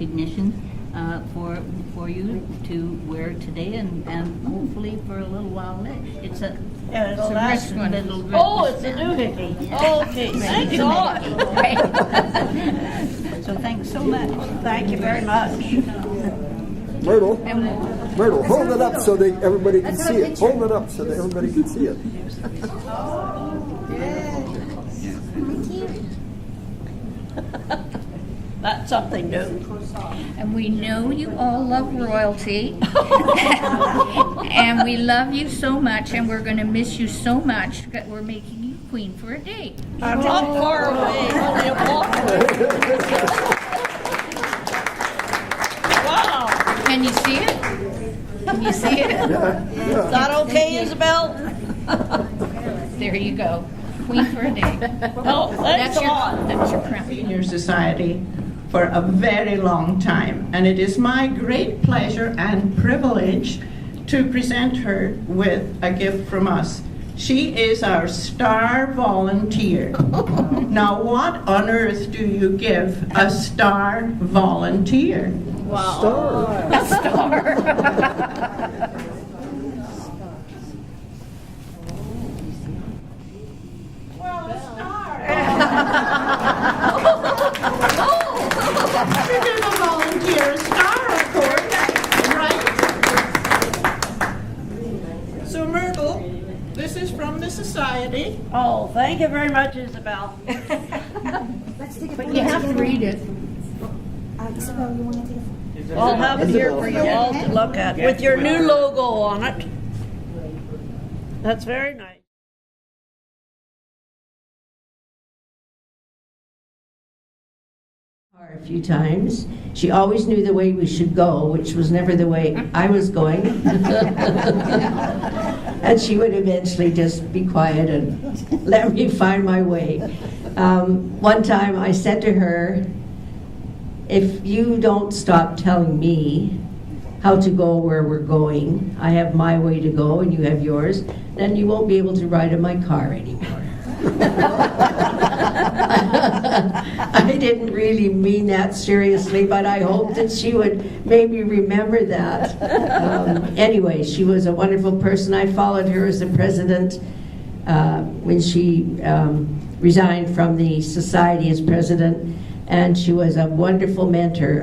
recognition for you to wear today and hopefully for a little while. It's a it'll last one. Oh, it's a doohickey. Okay, thank God. So thanks so much. Thank you very much. Myrtle, hold it up so that everybody can see it. Hold it up so that everybody can see it. That's something new. And we know you all love royalty. And we love you so much, and we're going to miss you so much that we're making you queen for a day. I'm not far away, only a walk away. Wow. Can you see it? Can you see it? Is that okay, Isabel? There you go. Queen for a day. Oh, thanks a lot. That's your crown. Senior Society for a very long time, and it is my great pleasure and privilege to present her with a gift from us. She is our star volunteer. Now, what on earth do you give a star volunteer? Wow. A star. Well, a star. You give a volunteer a star, of course, right? So, Myrtle, this is from the Society. Oh, thank you very much, Isabel. But you have to read it. Isabel, you want to take a I'll have it here for you all to look at with your new logo on it. That's very nice. A few times. She always knew the way we should go, which was never the way I was going. And she would eventually just be quiet and let me find my way. One time I said to her, if you don't stop telling me how to go where we're going, I have my way to go and you have yours, then you won't be able to ride in my car anymore. I didn't really mean that seriously, but I hope that she would maybe remember that. Anyway, she was a wonderful person. I followed her as the president when she resigned from the society as president, and she was a wonderful mentor.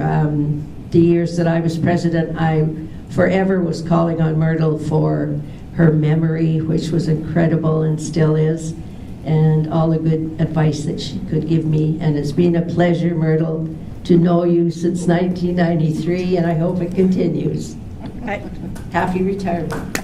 The years that I was president, I forever was calling on Myrtle for her memory, which was incredible and still is, and all the good advice that she could give me. And it's been a pleasure, Myrtle, to know you since 1993, and I hope it continues. Happy retirement.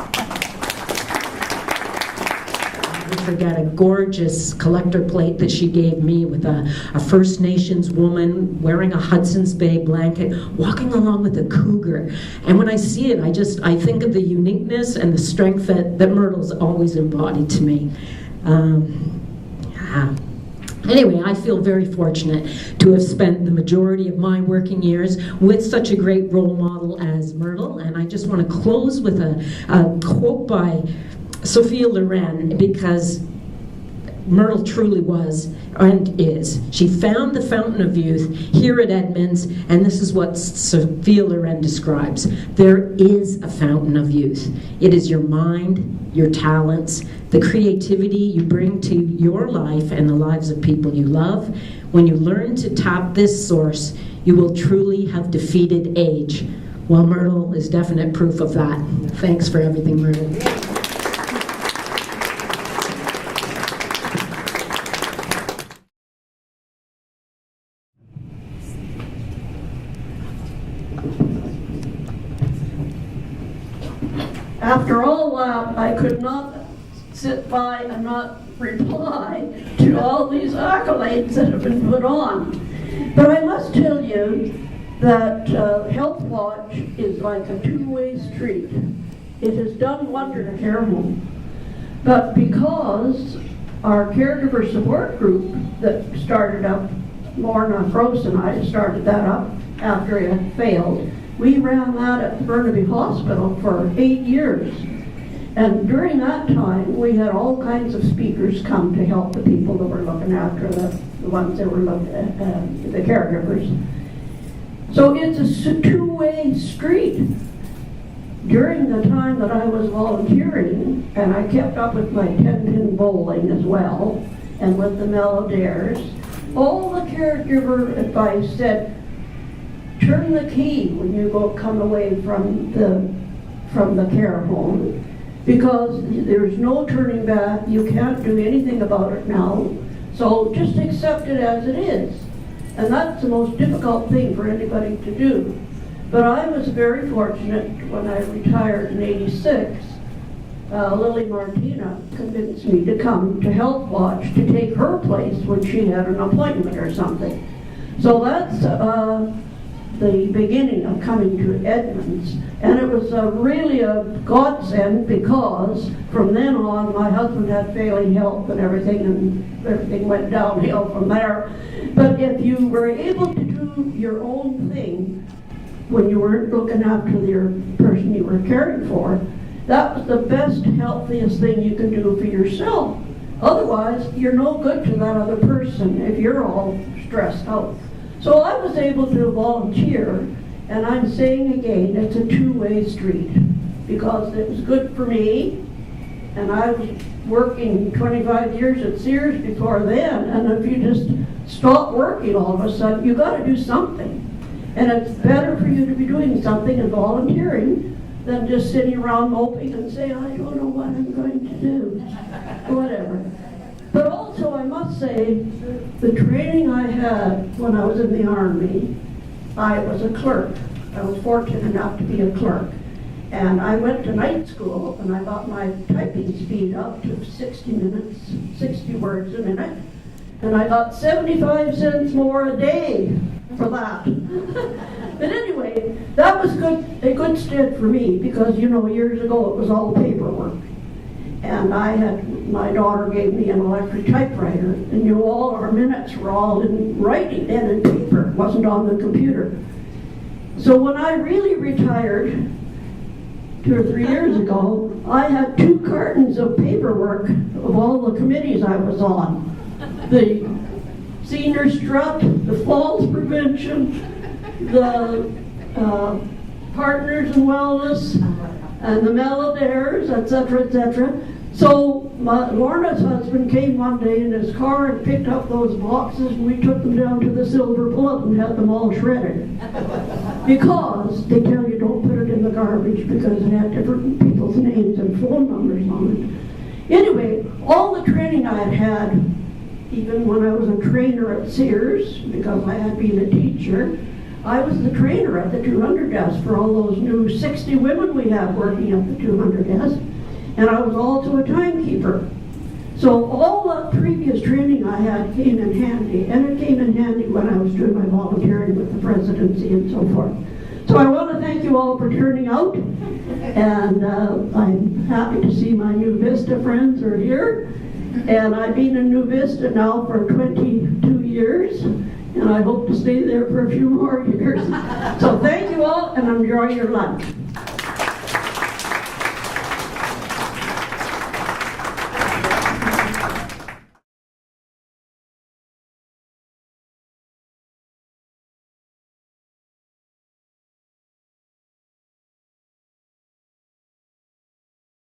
Never forget a gorgeous collector plate that she gave me with a First Nations woman wearing a Hudson's Bay blanket, walking along with a cougar. And when I see it, I think of the uniqueness and the strength that Myrtle's always embodied to me. Anyway, I feel very fortunate to have spent the majority of my working years with such a great role model as Myrtle, and I just want to close with a quote by Sophia Loren, because Myrtle truly was and is. She found the fountain of youth here at Edmonds, and this is what Sophia Loren describes. There is a fountain of youth. It is your mind, your talents, the creativity you bring to your life and the lives of people you love. When you learn to tap this source, you will truly have defeated age. Well, Myrtle is definite proof of that. Thanks for everything, Myrtle. After all that, I could not sit by and not reply to all these accolades that have been put on. But I must tell you that Health Watch is like a two-way street. It has done wonders at Care Home. But because our caregiver support group that started up, Lorna Gross and I started that up after it had failed, we ran that at Burnaby Hospital for 8 years. And during that time, we had all kinds of speakers come to help the people that were looking after the ones that were looking at, the caregivers. So it's a two-way street. During the time that I was volunteering, and I kept up with my 10-pin bowling as well, and with the Melodiers, all the caregiver advice said, turn the key when you come away from the care home, because there's no turning back. You can't do anything about it now. So just accept it as it is. And that's the most difficult thing for anybody to do. But I was very fortunate when I retired in '86. Lily Martina convinced me to come to Health Watch to take her place when she had an appointment or something. So that's the beginning of coming to Edmonds. And it was really a godsend, because from then on my husband had failing health and everything went downhill from there. But if you were able to do your own thing when you weren't looking after your person you were caring for, that was the best, healthiest thing you can do for yourself. Otherwise, you're no good to that other person if you're all stressed out. So I was able to volunteer, and I'm saying again, it's a two-way street, because it was good for me, and I was working 25 years at Sears before then, and if you just stop working all of a sudden, you got to do something. And it's better for you to be doing something and volunteering than just sitting around moping and saying, I don't know what I'm going to do, whatever. But also, I must say, the training I had when I was in the Army, I was a clerk. I was fortunate enough to be a clerk. And I went to night school, and I got my typing speed up to 60 words a minute. And I got 75 cents more a day for that. But anyway, that was a good stead for me, because, years ago it was all paperwork. And my daughter gave me an electric typewriter, and all our minutes were all in writing and in paper, it wasn't on the computer. So when I really retired 2 or 3 years ago, I had 2 cartons of paperwork of all the committees I was on. The senior strut, the falls prevention, the partners in wellness, and the Melodiers, etc., etc. So Lorna's husband came one day in his car and picked up those boxes, and we took them down to the Silver Bullet and had them all shredded. Because they tell you don't put it in the garbage, because it had different people's names and phone numbers on it. Anyway, all the training I had, even when I was a trainer at Sears, because I had been a teacher, I was the trainer at the 200 desk for all those new 60 women we had working at the 200 desk. And I was also a timekeeper. So all that previous training I had came in handy, and it came in handy when I was doing my volunteering with the presidency and so forth. So I want to thank you all for turning out, and I'm happy to see my New Vista friends are here. And I've been in New Vista now for 22 years, and I hope to stay there for a few more years. So thank you all, and enjoy your lunch.